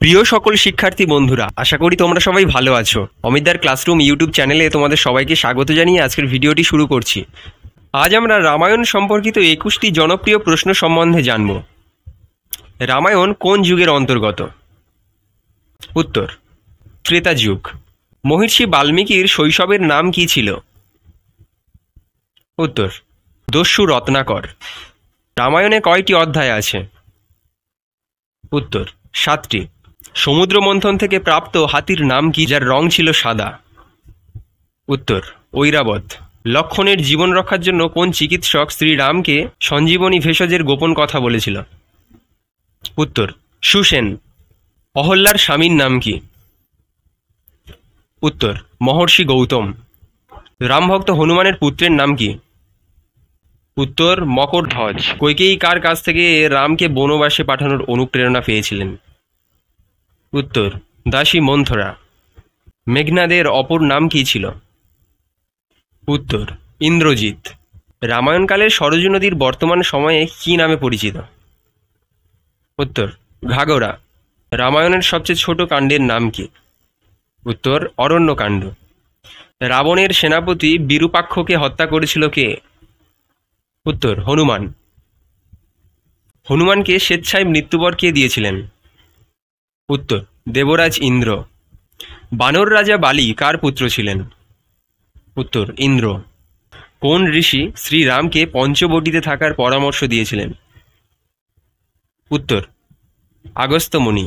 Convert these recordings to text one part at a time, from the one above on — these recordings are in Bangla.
প্রিয় সকল শিক্ষার্থী বন্ধুরা, আশা করি তোমরা সবাই ভালো আছো। অমিতদার ক্লাসরুম ইউটিউব চ্যানেলে তোমাদের সবাইকে স্বাগত জানিয়ে আজকের ভিডিওটি শুরু করছি। আজ আমরা রামায়ণ সম্পর্কিত 21টি জনপ্রিয় প্রশ্ন সম্বন্ধে জানব। রামায়ণ কোন যুগের অন্তর্গত? উত্তর, ত্রেতা যুগ। মহর্ষি বাল্মীকির শৈশবের নাম কি ছিল? উত্তর, দস্যু রত্নাকর। রামায়ণে কয়টি অধ্যায় আছে? উত্তর, 7টি। সমুদ্র মন্থন থেকে প্রাপ্ত হাতির নাম কি যার রং ছিল সাদা? উত্তর, ঐরাবত। লক্ষ্মণের জীবন রক্ষার জন্য কোন চিকিৎসক শ্রীরামকে সঞ্জীবনী ভেষজের গোপন কথা বলেছিল? উত্তর, সুসেন। অহল্যার স্বামীর নাম কি? উত্তর, মহর্ষি গৌতম। রামভক্ত হনুমানের পুত্রের নাম কি? উত্তর, মকরধ্বজ। কইকেয়ী কার কাছ থেকে রামকে বনবাসে পাঠানোর অনুপ্রেরণা পেয়েছিলেন? উত্তর, দাসী মন্থরা। মেঘনাদের অপর নাম কি ছিল? উত্তর, ইন্দ্রজিৎ। রামায়ণকালের সরযূ নদীর বর্তমান সময়ে কি নামে পরিচিত? উত্তর, ঘাগরা। রামায়ণের সবচেয়ে ছোট কাণ্ডের নাম কি? উত্তর, অরণ্যকাণ্ড। রাবণের সেনাপতি বিরূপাক্ষকে হত্যা করেছিল কে? উত্তর, হনুমান। হনুমানকে স্বেচ্ছায় মৃত্যুবর কে দিয়েছিলেন? উত্তর, দেবরাজ ইন্দ্র। বানর রাজা বালি কার পুত্র ছিলেন? উত্তর, ইন্দ্র। কোন ঋষি শ্রীরামকে পঞ্চবটিতে থাকার পরামর্শ দিয়েছিলেন? উত্তর, আগস্ত্য মুনি।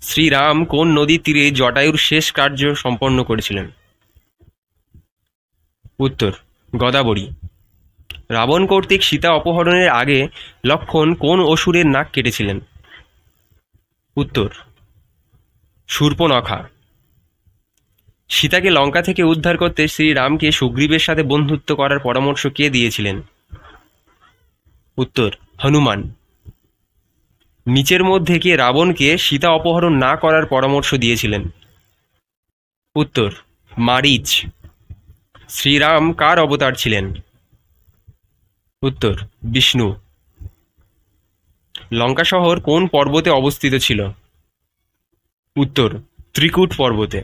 শ্রীরাম কোন নদীর তীরে জটায়ুর শেষ কার্য সম্পন্ন করেছিলেন? উত্তর, গদাবরী। রাবণ কর্তৃক সীতা অপহরণের আগে লক্ষ্মণ কোন অসুরের নাক কেটেছিলেন? উত্তর, শূর্পণখা। সীতাকে লঙ্কা থেকে উদ্ধার করতে শ্রীরামকে সুগ্রীবের সাথে বন্ধুত্ব করার পরামর্শ কে দিয়েছিলেন? উত্তর, হনুমান। নিচের মধ্যে কে রাবণকে সীতা অপহরণ না করার পরামর্শ দিয়েছিলেন? উত্তর, মারীচ। শ্রীরাম কার অবতার ছিলেন? উত্তর, বিষ্ণু। লঙ্কা শহর কোন পর্বতে অবস্থিত ছিল? উত্তর, ত্রিকূট পর্বতে।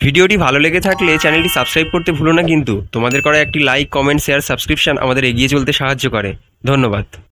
ভিডিওটি ভালো লেগে থাকলে চ্যানেলটি সাবস্ক্রাইব করতে ভুলো না কিন্তু। তোমাদের করা একটি লাইক, কমেন্ট, শেয়ার, সাবস্ক্রিপশন আমাদের এগিয়ে চলতে সাহায্য করে। ধন্যবাদ।